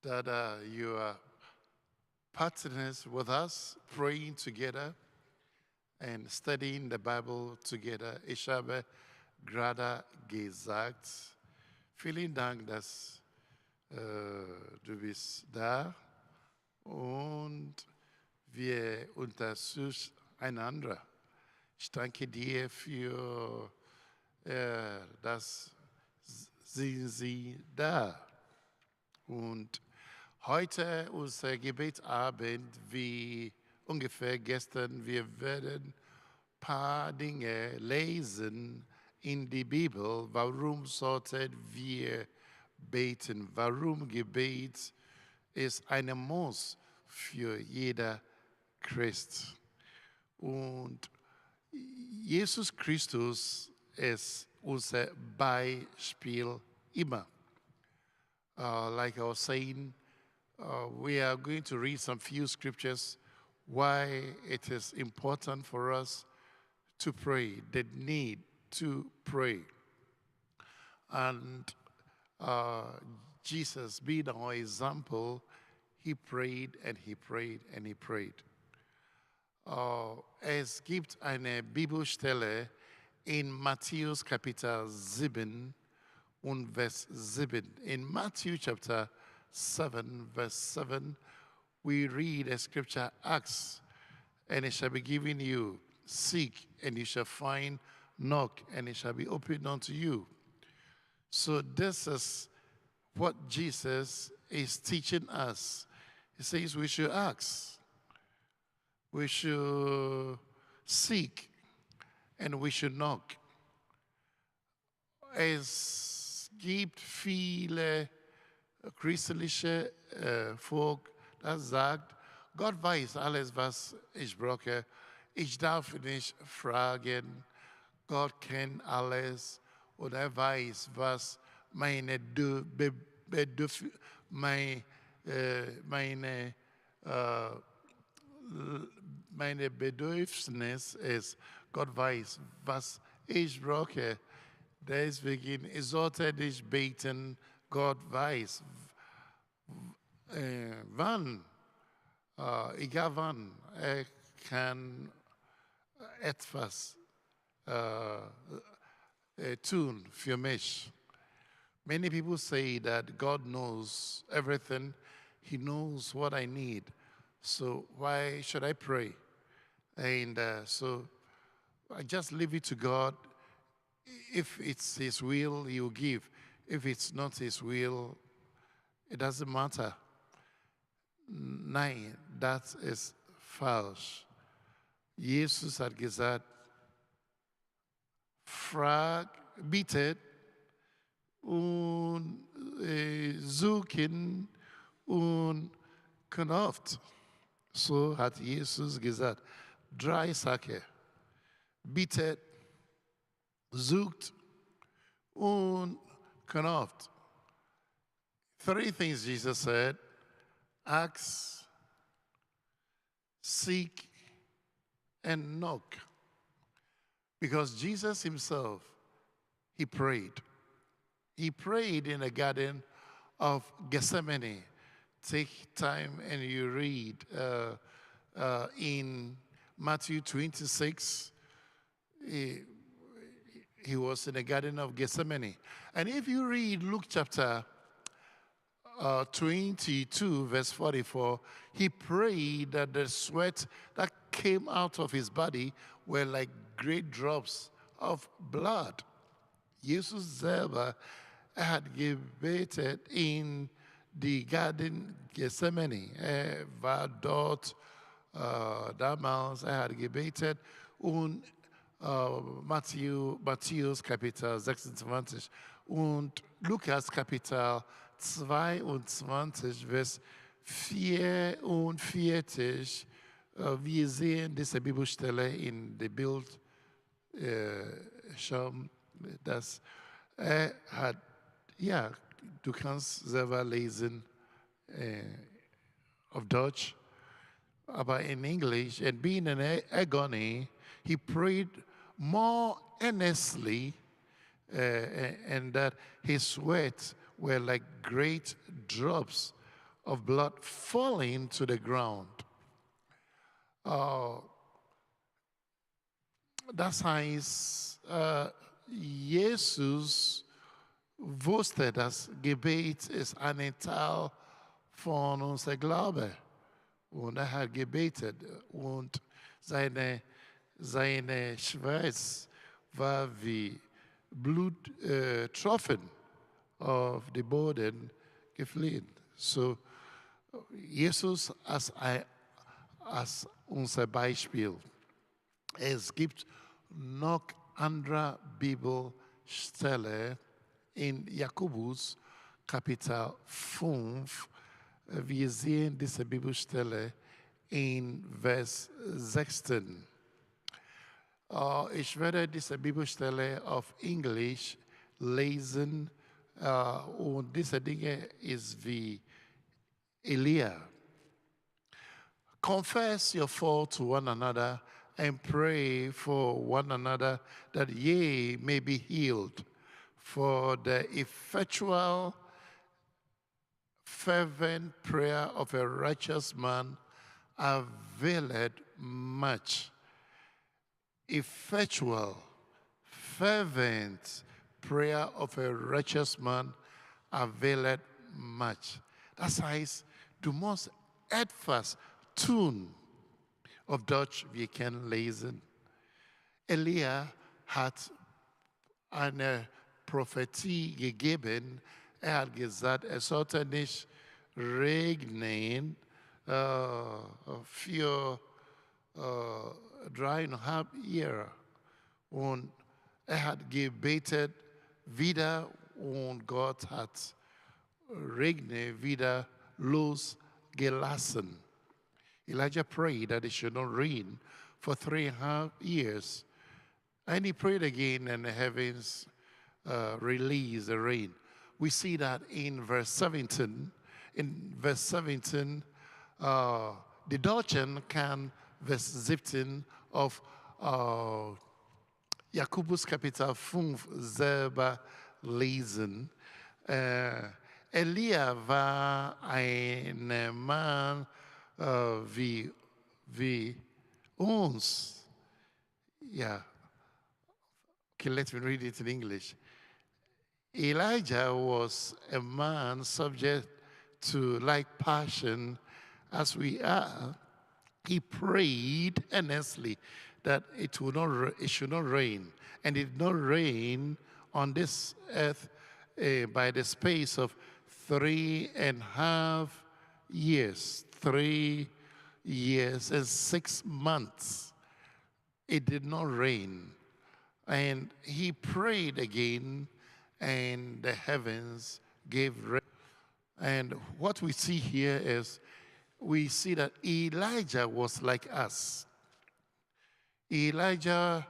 that you are partners with us, praying together and studying the Bible together. Ich habe gerade gesagt, vielen Dank, dass du bist da und wir unterstützen einander. Ich danke dir für das sind Sie da. Und heute unser Gebetsabend, wie ungefähr gestern, wir werden ein paar Dinge lesen in die Bibel. Warum sollten wir beten? Warum Gebet ist ein Muss für jeder Christ. Und Jesus Christus ist unser Beispiel immer. Like I was saying, we are going to read some few scriptures why it is important for us to pray, the need to pray. And Jesus, being our example, he prayed and he prayed and he prayed. Es gibt eine Bibelstelle in Matthäus Kapitel 7 und Vers 7. In Matthew chapter 7, verse 7, we read a scripture, ask, and it shall be given you. Seek, and you shall find. Knock, and it shall be opened unto you. So this is what Jesus is teaching us. He says we should ask. We should seek, and we should knock. Es gibt viele christliche Volk, das sagt, Gott weiß alles, was ich brauche. Ich darf nicht fragen. Gott kennt alles und weiß, was meine Bedürfnis ist. Gott weiß, was ich brauche. Deswegen, ich sollte nicht beten. Gott weiß, wann, egal wann, kann etwas tun für mich. Many people say that God knows everything. He knows what I need. So why should I pray? And so I just leave it to God. If it's His will, He will give. If it's not His will, it doesn't matter. Nein, das ist falsch. Jesus hat gesagt, frag, bittet und suchen und knopft. So hat Jesus gesagt. 3 Sachen. Bittet, sucht und knopft. 3 things Jesus said. Ask, seek, and knock. Because Jesus himself, he prayed. He prayed in the Garden of Gethsemane. Take time and you read in Matthew 26. He was in the Garden of Gethsemane. And if you read Luke chapter 22, verse 44, he prayed that the sweat that came out of his body were like great drops of blood. Jesus selber had gebetet in die Garten Gethsemane. War dort damals, hat gebetet und Matthäus Kapitel 26 und Lukas Kapitel 22, Vers 44. Wir sehen diese Bibelstelle in der Bild schon, dass hat, ja, du kannst selber lesen auf Deutsch, aber in English, and being in agony, he prayed more earnestly, and that his sweat were like great drops of blood falling to the ground. Dat heißt, Jesus wusste, dass Gebet ist ein Teil von unserem Glaube. Und hat gebetet. Und seine Schweiß war wie Bluttropfen auf den Boden gefallen. So, Jesus als unser Beispiel. Es gibt noch andere Bibelstellen in Jakobus Kapitel 5. Wir sehen diese Bibelstelle in Vers 16. Ich werde diese Bibelstelle auf Englisch lesen und diese Dinge ist wie Elia. Confess your fault to one another and pray for one another that ye may be healed. For the effectual, fervent prayer of a righteous man availeth much. Effectual, fervent prayer of a righteous man availeth much. Das heißt, du musst etwas tun. Auf Deutsch, wir können lesen. Elia hat eine Prophetie gegeben. Hat gesagt, es sollte nicht regnen für 3,5 Jahre. Und hat gebetet wieder und Gott hat Regne wieder losgelassen. Elijah prayed that it should not rain for 3.5 years. And he prayed again, and the heavens released the rain. We see that in verse 17. In verse 17, the Deutschen kann Vers 17 auf Jakobus Kapitel 5 selber lesen. Elia war ein Mann wie uns. Yeah. Okay, let me read it in English. Elijah was a man subject to like passion as we are. He prayed earnestly that it should not rain, and it did not rain on this earth by the space of 3.5 years. 3 years and 6 months. It did not rain. And he prayed again, and the heavens gave rain. And what we see here is, we see that Elijah was like us. Elijah,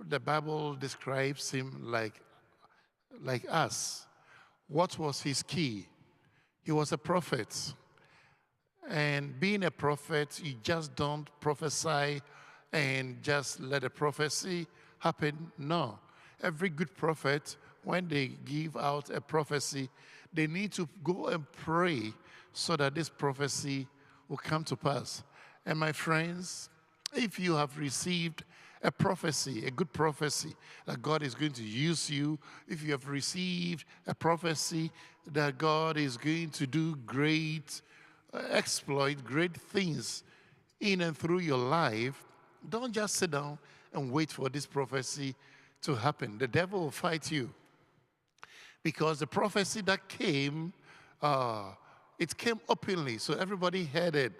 the Bible describes him like us. What was his key? He was a prophet. And being a prophet, you just don't prophesy and just let a prophecy happen. No. Every good prophet, when they give out a prophecy, they need to go and pray so that this prophecy will come to pass. And my friends, if you have received a prophecy, a good prophecy, that God is going to use you, if you have received a prophecy that God is going to do great exploit, great things in and through your life, don't just sit down and wait for this prophecy to happen. The devil will fight you. Because the prophecy that came, it came openly, so everybody heard it.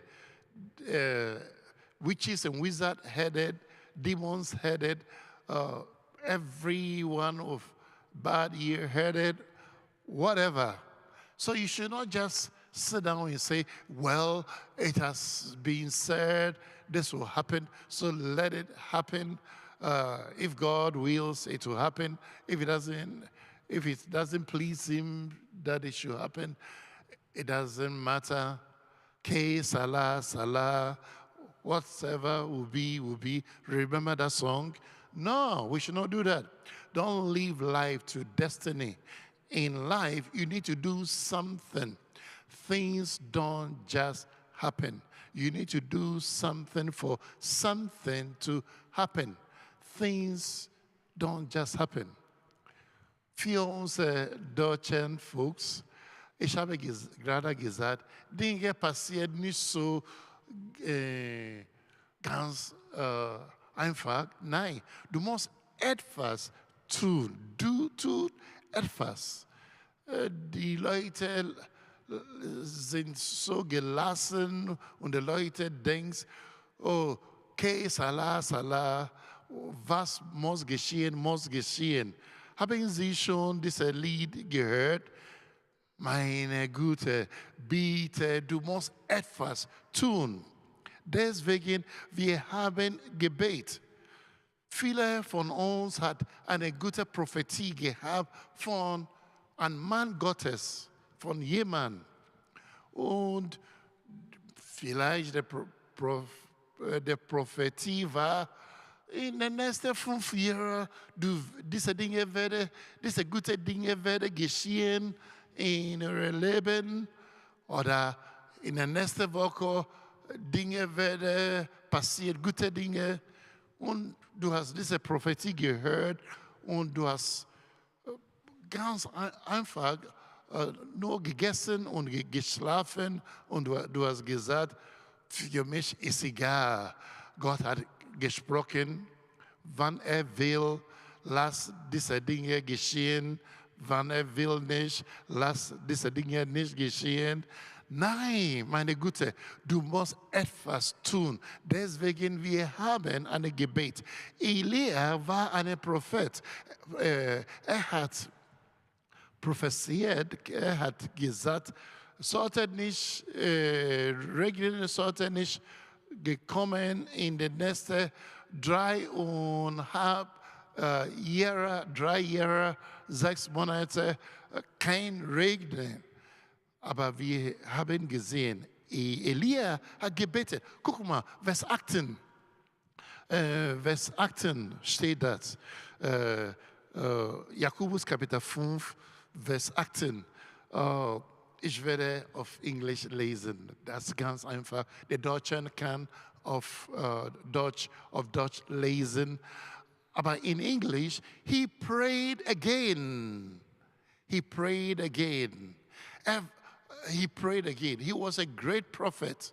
Witches and wizards heard it, demons heard it, everyone of bad ear heard it, whatever. So you should not just sit down and say, well, it has been said, this will happen, so let it happen. If God wills, it will happen. If it doesn't please him that it should happen, it doesn't matter. Que Salah, Salah, whatever will be, will be. Remember that song? No, we should not do that. Don't live life to destiny. In life, you need to do something. things don't just happen. You need to do something for something to happen. Things don't just happen. Für unsere deutschen Folks, ich habe gerade gesagt, Dinge passieren nicht so ganz einfach. Nein, du musst etwas tun. Du tust etwas. Die Leute sind so gelassen und die Leute denken, oh, okay, Salah, Salah, was muss geschehen, muss geschehen. Haben Sie schon dieses Lied gehört? Meine Güte, bitte, du musst etwas tun. Deswegen, wir haben Gebet. Viele von uns hat eine gute Prophetie gehabt von einem Mann Gottes, von jemandem. Und vielleicht der Prophetie war, in den nächsten 5 Jahren, diese gute Dinge werden geschehen in eurem Leben. Oder in der nächsten Woche Dinge werden passieren, gute Dinge. Und du hast diese Prophetie gehört und du hast ganz einfach nur gegessen und geschlafen und du hast gesagt, für mich ist egal. Gott hat gesprochen, wann will, lass diese Dinge geschehen, wann will nicht, lass diese Dinge nicht geschehen. Nein, meine Güte, du musst etwas tun. Deswegen, wir haben ein Gebet. Elia war ein Prophet. Er hat prophesiert, er hat gesagt, sollte nicht regnen, sollte nicht gekommen in den nächsten 3,5 Jahre, 3 Jahre, 6 Monate, kein Regen. Aber wir haben gesehen, Elia hat gebetet. Guck mal, Vers 18. Vers 18 steht das. Jakobus Kapitel 5, Vers 18. Ich werde auf Englisch lesen. Das ist ganz einfach. Der Deutsche kann auf Deutsch lesen. Aber in English, he prayed again. He prayed again. He prayed again. He was a great prophet.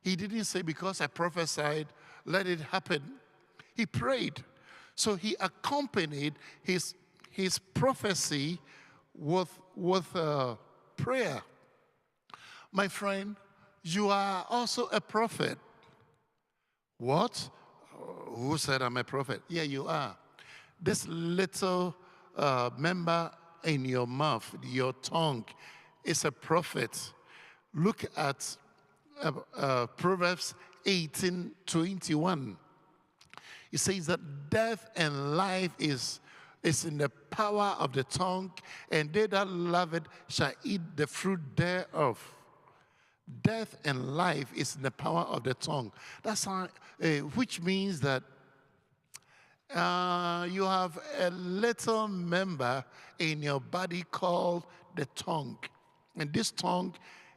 He didn't say, because I prophesied, let it happen. He prayed. So he accompanied his prophecy with prayer. My friend, you are also a prophet. What? Who said I'm a prophet? Yeah, you are. This little member in your mouth, your tongue, is a prophet. Look at Proverbs 18:21. It says that death and life is in the power of the tongue, and they that love it shall eat the fruit thereof. Death and life is in the power of the tongue. That's how, which means that you have a little member in your body called the tongue. And this tongue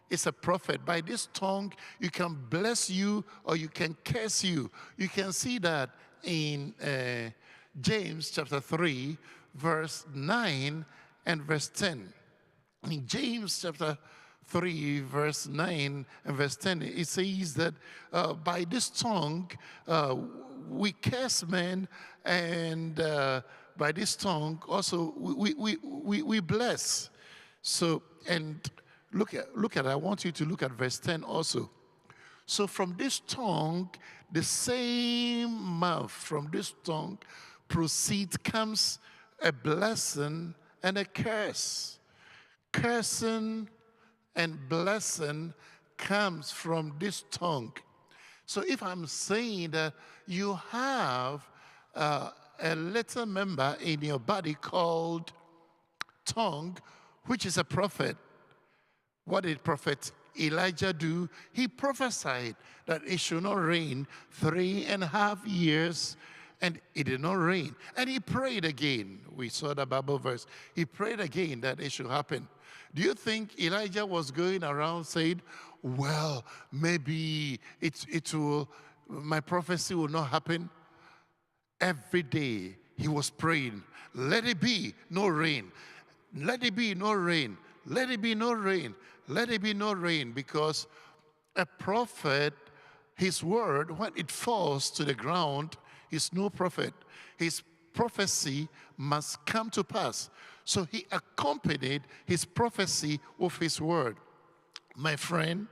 is a prophet. By this tongue, you can bless you or you can curse you. You can see that in James chapter 3, verse 9 and verse 10. In James chapter 3, verse 9 and verse 10, it says that by this tongue we curse men, and by this tongue also we bless. So, and look at, I want you to look at verse 10 also. So from this tongue, the same mouth, from this tongue comes a blessing and a curse. Cursing and blessing comes from this tongue. So if I'm saying that you have a little member in your body called tongue, which is a prophet, what did prophet Elijah do? He prophesied that it should not rain 3.5 years, and it did not rain. And he prayed again. We saw the Bible verse. He prayed again that it should happen. Do you think Elijah was going around saying, well, maybe my prophecy will not happen? Every day he was praying, let it be no rain. Let it be no rain. Let it be no rain. Let it be no rain. Because a prophet, his word, when it falls to the ground, is no prophet. His prophecy must come to pass. So he accompanied his prophecy with his word. My friend,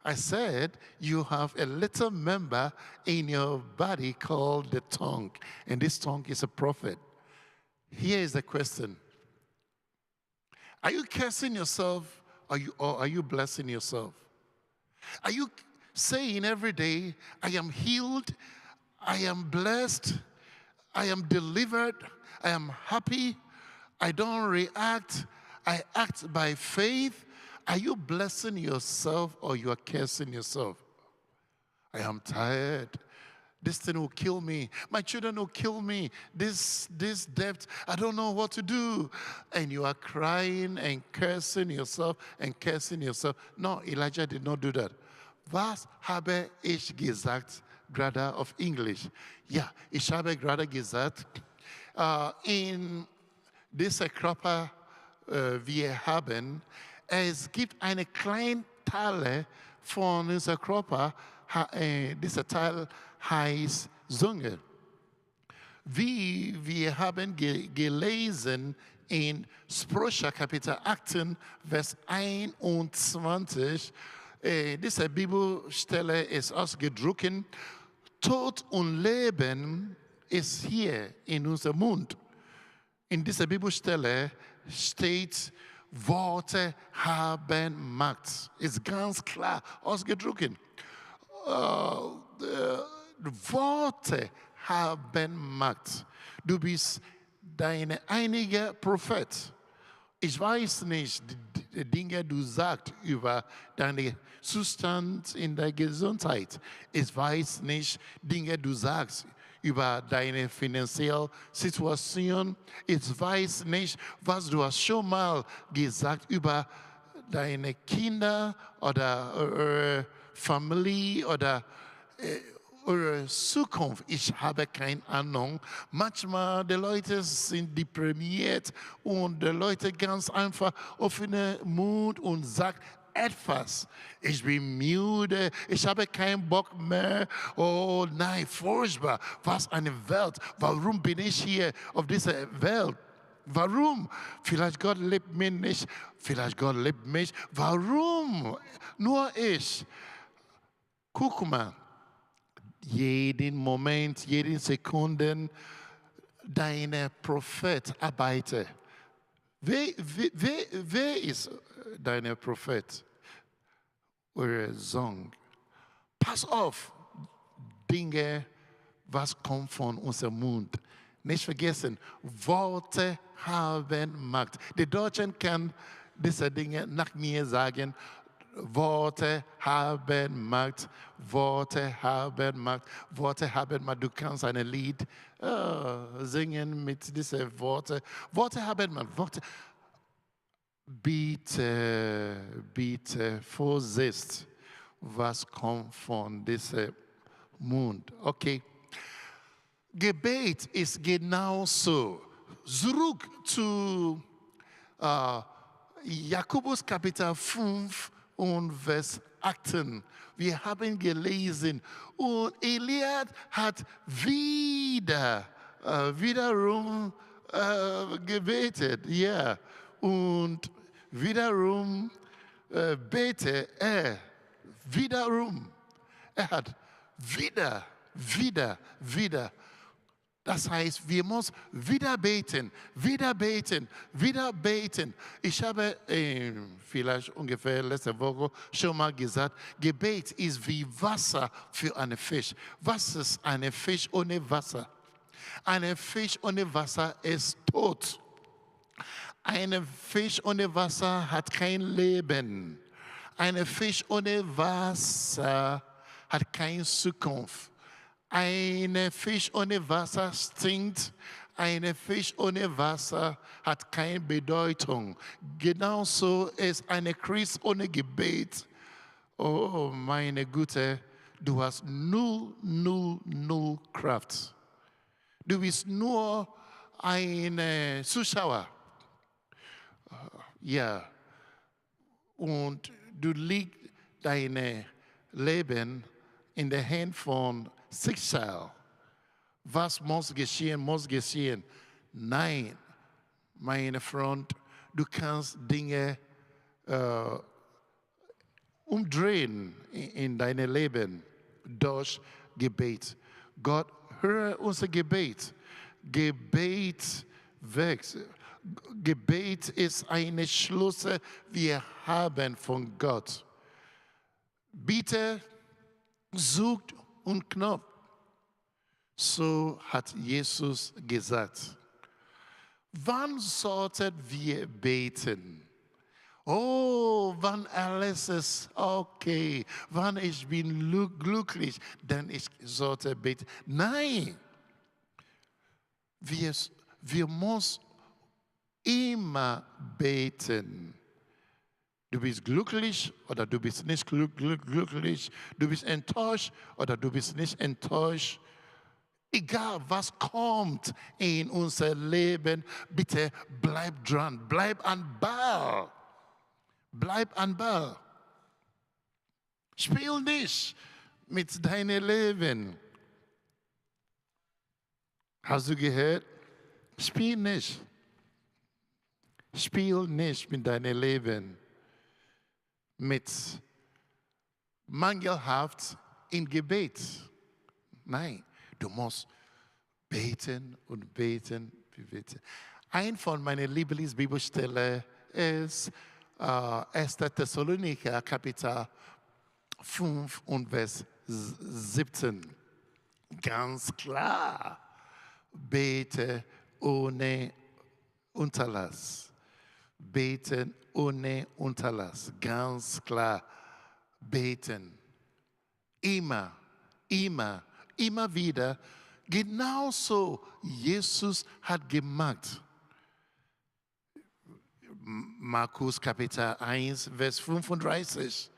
I said you have a little member in your body called the tongue, and this tongue is a prophet. Here is the question. Are you cursing yourself or are you blessing yourself? Are you saying every day, I am healed, I am blessed, I am delivered, I am happy, I don't react, I act by faith? Are you blessing yourself or you are cursing yourself? I am tired. This thing will kill me. My children will kill me. This debt, I don't know what to do. And you are crying and cursing yourself and cursing yourself. No, Elijah did not do that. Was habe ich gesagt, gerade auf Englisch? Ja, ich habe gerade gesagt, in dieser Körper wir haben, es gibt eine kleine Teile von unserem Körper, dieser Teil heißt Zunge. Wie wir haben gelesen in Sprüche Kapitel 18, Vers 21, diese Bibelstelle ist ausgedruckt, Tod und Leben ist hier in unserem Mund. In dieser Bibelstelle steht, Worte haben Macht. Ist ganz klar ausgedruckt. Worte haben Macht. Du bist dein einiger Prophet. Ich weiß nicht, die Dinge, du sagst über deinen Zustand in der Gesundheit. Ich weiß nicht, Dinge, du sagst über deine finanzielle Situation. Ich weiß nicht, was du hast schon mal gesagt über deine Kinder oder eure Familie oder eure Zukunft. Ich habe keine Ahnung. Manchmal die Leute sind deprimiert und die Leute ganz einfach öffnen Mund und sagen etwas. Ich bin müde, ich habe keinen Bock mehr. Oh nein, furchtbar. Was eine Welt. Warum bin ich hier auf dieser Welt? Warum? Vielleicht Gott liebt mich nicht. Vielleicht Gott liebt mich. Warum? Nur ich. Guck mal. Jeden Moment, jede Sekunde, deine Prophet arbeitet. Wer ist dein Prophet? Eure Song. Pass auf, Dinge, was kommt von unserem Mund. Nicht vergessen, Worte haben Macht. Die Deutschen können diese Dinge nach mir sagen. Worte haben Macht, Worte haben Macht, Worte haben Macht. Du kannst ein Lied singen mit diesen Worten. Worte haben Macht, Worte. Bitte, Vorsicht, was kommt von diesem Mund. Okay. Gebet ist genauso. Zurück zu Jakobus Kapitel 5 und Vers 18. Wir haben gelesen, und Elia hat wiederum gebetet. Ja. Und wiederum bete er. Wiederum. Er hat wieder. Das heißt, wir müssen wieder beten. Ich habe vielleicht ungefähr letzte Woche schon mal gesagt, Gebet ist wie Wasser für einen Fisch. Was ist ein Fisch ohne Wasser? Ein Fisch ohne Wasser ist tot. Ein Fisch ohne Wasser hat kein Leben. Ein Fisch ohne Wasser hat keine Zukunft. Ein Fisch ohne Wasser stinkt. eine Fisch ohne Wasser hat keine Bedeutung. Genauso ist eine Christ ohne Gebet. Oh, meine Güte, du hast null Kraft. Du bist nur ein Zuschauer. Ja. Und du legst dein Leben in der Hand von Schicksal. Was muss geschehen, muss geschehen. Nein, meine Freund, du kannst Dinge umdrehen in deinem Leben durch Gebet. Gott, höre unser Gebet. Gebet wächst. Gebet ist eine Schlüssel, wir haben von Gott. Bitte, sucht und knopft. So hat Jesus gesagt. Wann sollten wir beten? Oh, wann alles ist okay, wann ich bin glücklich, dann ich sollte beten. Nein, wir müssen immer beten. Du bist glücklich oder du bist nicht glücklich. Du bist enttäuscht oder du bist nicht enttäuscht. Egal, was kommt in unser Leben, bitte bleib dran, bleib an Ball. Bleib an Ball. Spiel nicht mit deinem Leben. Hast du gehört? Spiel nicht. Spiel nicht mit deinem Leben. Mit mangelhaft in Gebet. Nein, du musst beten und beten, beten. Ein von meinen Lieblingsbibelstellen ist 1. Thessalonicher, Kapitel 5 und Vers 17. Ganz klar. Bete ohne Unterlass. Beten ohne Unterlass. Ganz klar. Beten. Immer wieder. Genauso Jesus hat gemacht. Markus Kapitel 1, Vers 35.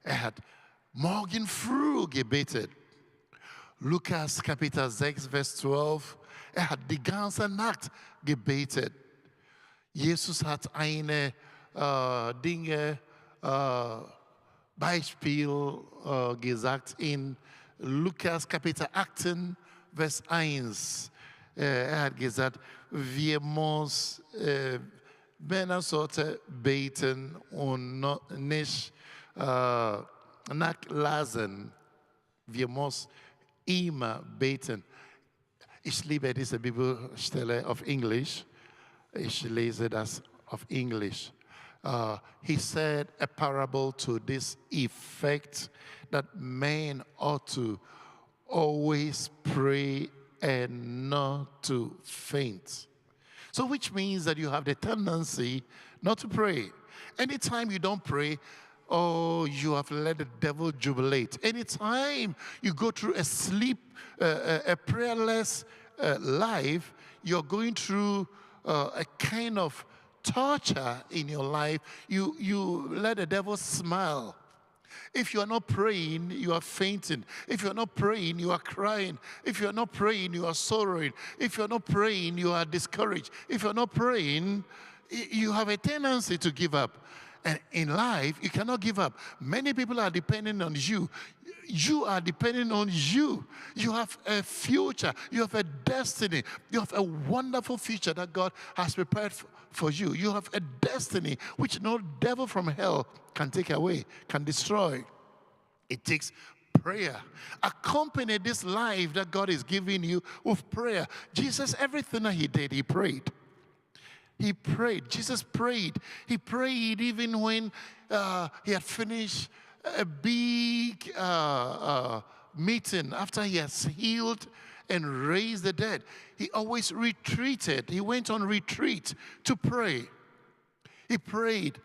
Er hat morgen früh gebetet. Lukas Kapitel 6, Vers 12. Er hat die ganze Nacht gebetet. Jesus hat eine Beispiel gesagt in Lukas Kapitel 18, Vers 1. Er hat gesagt, wir müssen Männer sollten beten und nicht nachlassen. Wir müssen immer beten. Ich liebe diese Bibelstelle auf Englisch. Ich lese das auf Englisch. He said a parable to this effect that men ought to always pray and not to faint. So which means that you have the tendency not to pray. Anytime you don't pray, oh, you have let the devil jubilate. Anytime you go through a prayerless life, you're going through a kind of torture in your life. You let the devil smile. If you are not praying, you are fainting. If you are not praying, you are crying. If you are not praying, you are sorrowing. If you are not praying, you are discouraged. If you are not praying, you have a tendency to give up. And in life, you cannot give up. Many people are depending on you. You are depending on you. You have a future. You have a destiny. You have a wonderful future that God has prepared for you. You have a destiny which no devil from hell can take away, can destroy. It takes prayer. Accompany this life that God is giving you with prayer. Jesus, everything that he did, he prayed. He prayed. Jesus prayed. He prayed even when he had finished a big meeting after he has healed and raised the dead. He always retreated. He went on retreat to pray. He prayed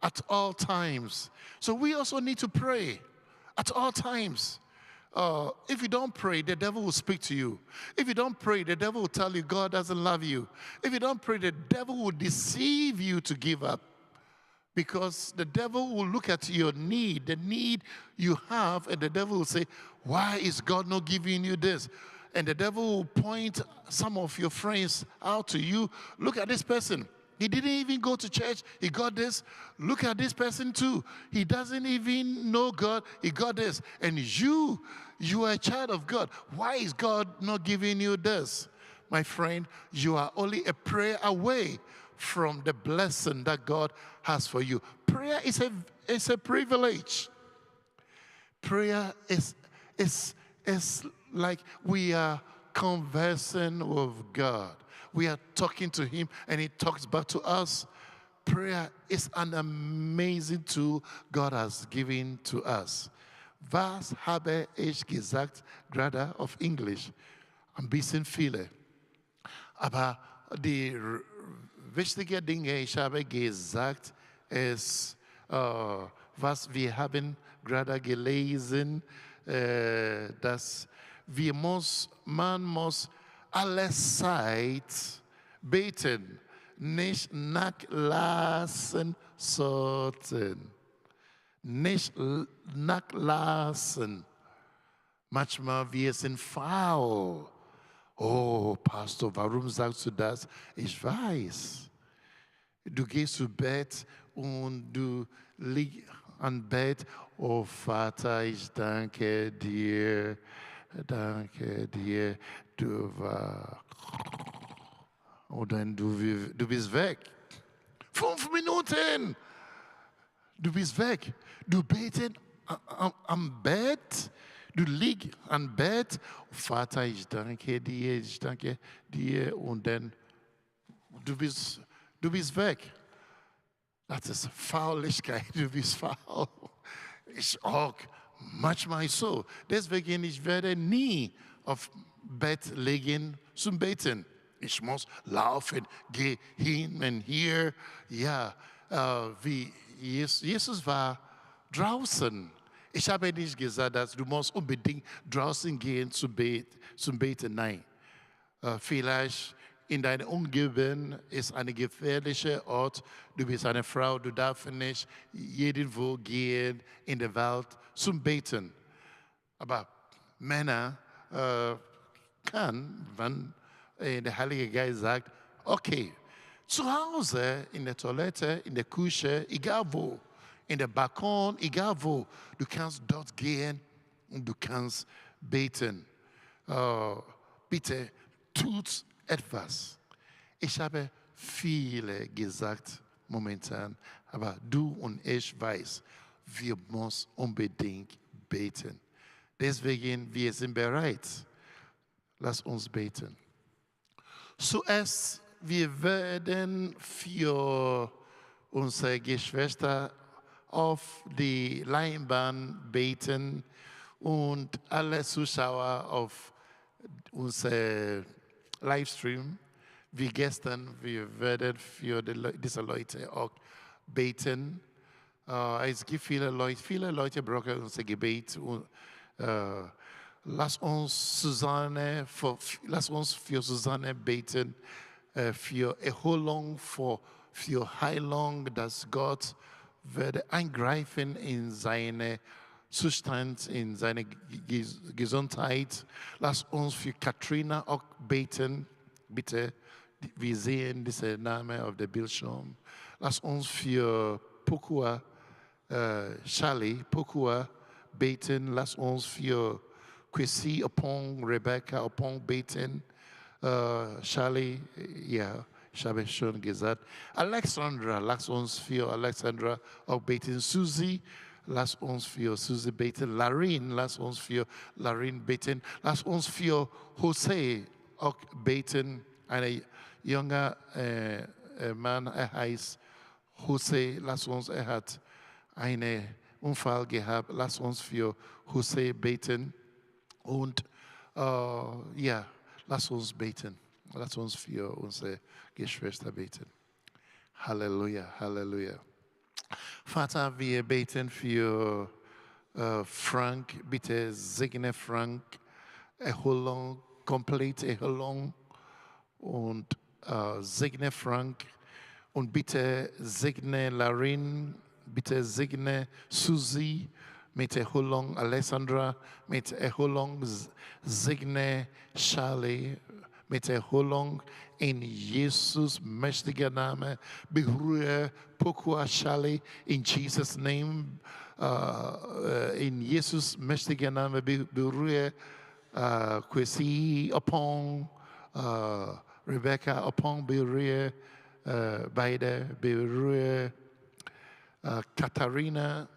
at all times. So we also need to pray at all times. If you don't pray, the devil will speak to you. If you don't pray, the devil will tell you God doesn't love you. If you don't pray, the devil will deceive you to give up. Because the devil will look at your need, the need you have, and the devil will say, why is God not giving you this? And the devil will point some of your friends out to you. Look at this person. He didn't even go to church. He got this. Look at this person too. He doesn't even know God. He got this. And you are a child of God. Why is God not giving you this? My friend, you are only a prayer away from the blessing that God has for you. Prayer is a privilege. Prayer is like we are conversing with God. We are talking to Him and He talks back to us. Prayer is an amazing tool God has given to us. Was habe ich gesagt, gerade auf Englisch? Ein bisschen viele. Aber die wichtige Dinge, ich habe gesagt, ist, was wir haben gerade gelesen, dass man muss alle Zeit beten, nicht nachlassen sollten. Nicht nachlassen. Manchmal wir sind faul. Oh, Pastor, warum sagst du das? Ich weiß. Du gehst zu Bett und du liegst am Bett. Oh, Vater, ich danke dir. Danke dir. Du warst. Und dann du bist weg. 5 Minuten. Du bist weg. Du betest am Bett. Du liegst am Bett. Vater, ich danke dir. Und dann du bist weg. Das ist Fauligkeit. Du bist faul. Ich auch manchmal so. Deswegen, ich werde nie auf Bett liegen zum Beten. Ich muss laufen, gehe hin und her. Ja, wie Jesus war draußen. Ich habe nicht gesagt, dass du musst unbedingt draußen gehen zum Beten. Nein. Vielleicht in deiner Umgebung ist ein gefährlicher Ort. Du bist eine Frau, du darfst nicht irgendwo gehen in der Welt zum Beten. Aber Männer kann, wenn der Heilige Geist sagt, okay, zu Hause, in der Toilette, in der Küche, egal wo, in der Balkon, egal wo, du kannst dort gehen und du kannst beten. Bitte tut etwas. Ich habe viele gesagt momentan, aber du und ich weiß, wir müssen unbedingt beten. Deswegen, wir sind bereit. Lass uns beten. Zuerst, wir werden für unsere Geschwister auf die Leinwand beten und alle Zuschauer auf unser Livestream. Wie gestern, wir werden für diese Leute auch beten. Es gibt viele Leute brauchen unser Gebet. Und, lass uns für Susanne beten, für Erholung, für Heilung, dass Gott werde eingreifen in seine Zustand, in seine Gesundheit. Lass uns für Katrina auch beten, bitte. Wir sehen diesen Namen auf dem Bildschirm. Lass uns für Pokua, Charlie, Pokua beten. Lass uns für Kwesi Opong, Rebecca Opong beten. Charlie, ja, ich habe schon gesagt. Alexandra, lass uns für Alexandra auch beten. Susie, lass uns für Susie beten. Larin, lass uns für Larin beten. Lass uns für Jose auch beten. Ein junger Mann, heißt Jose, lass uns, hat einen Unfall gehabt. Lass uns für Jose beten. Und ja, lass uns beten. Lass uns für unsere Geschwister beten. Halleluja, Halleluja. Vater, wir beten für Frank, bitte segne Frank, erholung, komplett Erholung und segne Frank und bitte segne Larin, bitte segne Susie mit Erholung, Alessandra mit Erholung, segne Charlie mit Erholung in Jesus mächtiger Name, berühre Pokua Charlie in Jesus name, in Jesus mächtiger Name, berühre Kwesi upon Rebecca upon berühre beide, berühre Katharina,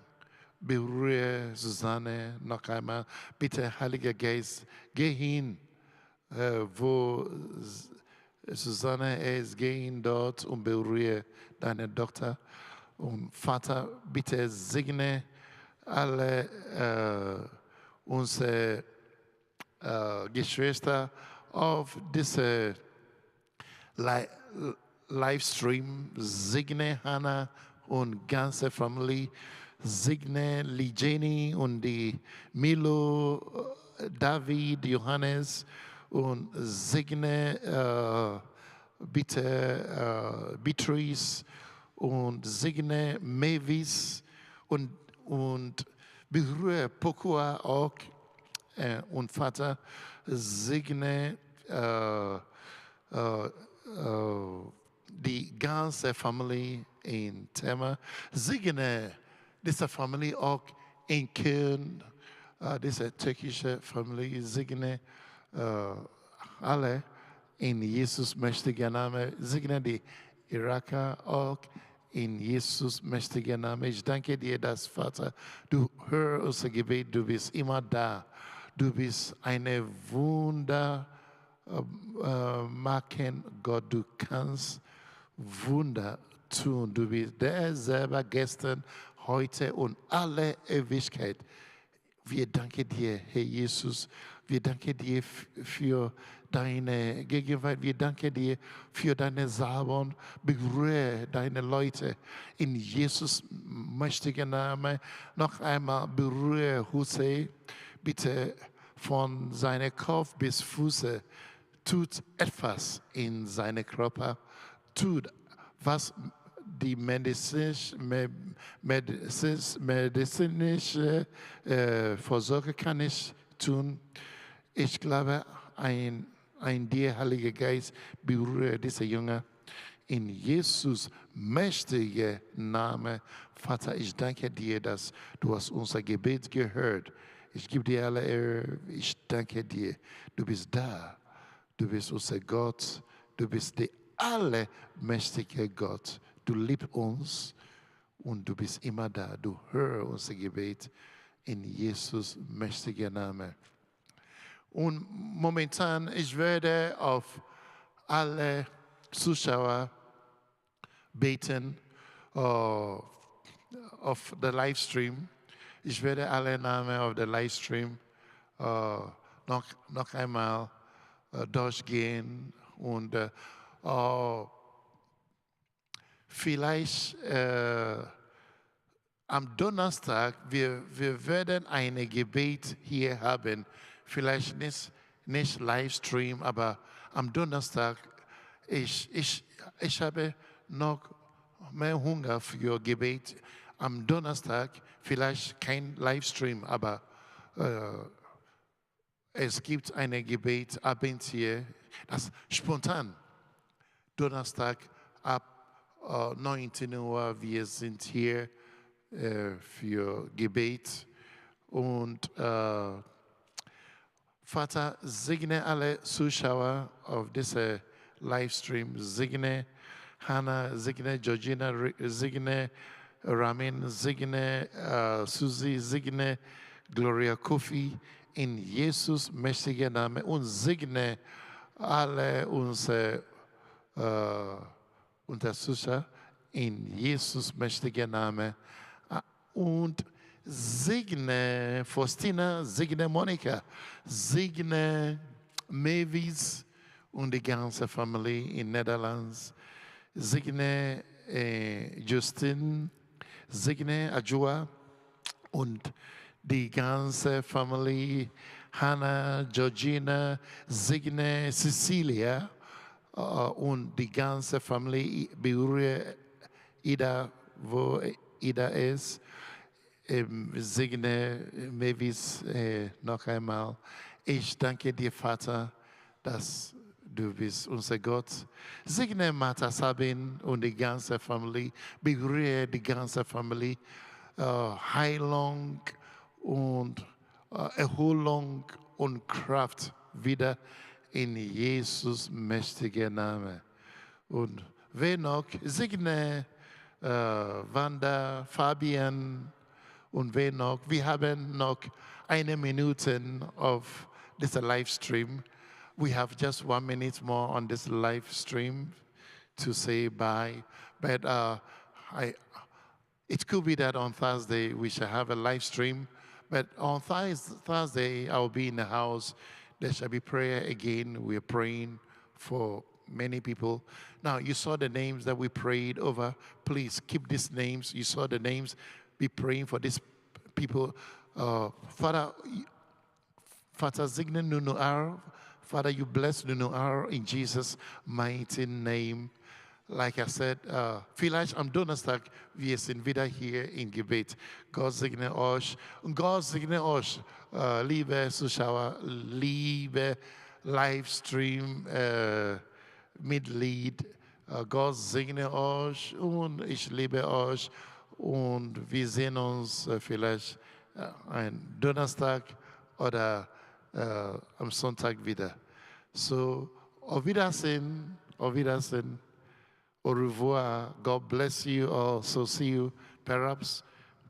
berühre Susanne noch einmal. Bitte, Heiliger Geist, geh hin, wo Susanne ist, geh hin dort und berühre deine Tochter. Und Vater, bitte segne alle unsere Geschwister auf diese Livestream, segne Hannah und ganze Familie, segne Ligeni und die Milo, David, Johannes und segne bitte Beatrice und segne Mavis und berühre Pokua auch und Vater, segne die ganze Familie in Thema, segne diese Familie auch in Köln, diese türkische Familie, segne alle in Jesus mächtiger Name, segne die Iraker auch in Jesus mächtiger Name. Ich danke dir, dass Vater, du hörst unser Gebet, du bist immer da. Du bist eine Wunder machen, Gott. Du kannst Wunder tun. Du bist der selber gestern, heute und alle Ewigkeit. Wir danken dir, Herr Jesus. Wir danken dir für deine Gegenwart. Wir danken dir für deine Salbung. Berühre deine Leute in Jesus mächtigen Namen. Noch einmal berühre Hussein. Bitte von seinem Kopf bis Füße. Tut etwas in seinem Körper. Tut, was die medizinische Vorsorge kann ich tun. Ich glaube, ein dir, Heiliger Geist, berühre diese Jünger. In Jesus mächtigen Namen, Vater, ich danke dir, dass du hast unser Gebet gehört. Ich gebe dir alle Ehre. Ich danke dir. Du bist da. Du bist unser Gott. Du bist der allermächtige Gott. Du liebst uns und du bist immer da. Du hörst unser Gebet in Jesus mächtiger Name. Und momentan, ich werde auf alle Zuschauer beten, auf der Livestream. Ich werde alle Namen auf der Livestream noch einmal durchgehen und vielleicht am Donnerstag, wir werden ein Gebet hier haben, vielleicht nicht Livestream, aber am Donnerstag, ich habe noch mehr Hunger für Gebet. Am Donnerstag vielleicht kein Livestream, aber es gibt ein Gebetabend hier, das spontan. Donnerstag ab 19 Uhr, wir sind hier für Gebet. Und Vater, segne alle Zuschauer auf diesem Livestream, segne Hannah, segne Georgina, segne Ramin, segne Susie, segne Gloria Kofi, in Jesus mächtiger Name und segne alle unsere Unterstützer in Jesus mächtiger Name und segne Faustina, segne Monika, segne Mavis und die ganze Familie in Netherlands, segne Justin, segne Ajua und die ganze Familie, Hannah, Georgina, Signe, Cecilia und die ganze Familie, berühre Ida, wo Ida ist. Signe, Mavis, noch einmal. Ich danke dir, Vater, dass du bist unser Gott. Segne Martha, Sabin und die ganze Familie. Berühre die ganze Familie. Heilung und Erholung und Kraft wieder in Jesus mächtigen Namen. Und wer noch? Segne Wanda, Fabian und wer noch? Wir haben noch eine Minute auf dieser Livestream. We have just 1 minute more on this live stream to say bye. But it could be that on Thursday we shall have a live stream. But on Thursday, I'll be in the house. There shall be prayer again. We're praying for many people. Now, you saw the names that we prayed over. Please keep these names. You saw the names. Be praying for these people. Father Zigne Nunuar, Father, you bless Nunuar in Jesus' mighty name. Like I said, vielleicht am Donnerstag, wir sind wieder hier in Gebet. Gott segne euch. Und Gott segne euch, liebe Zuschauer, liebe Livestream-Mitglied. Gott segne euch und ich liebe euch. Und wir sehen uns vielleicht am Donnerstag oder am Sonntag wieder. So, auf Wiedersehen, auf Wiedersehen. Au revoir. God bless you all. So see you perhaps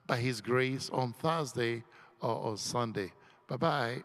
by His grace on Thursday or on Sunday. Bye-bye.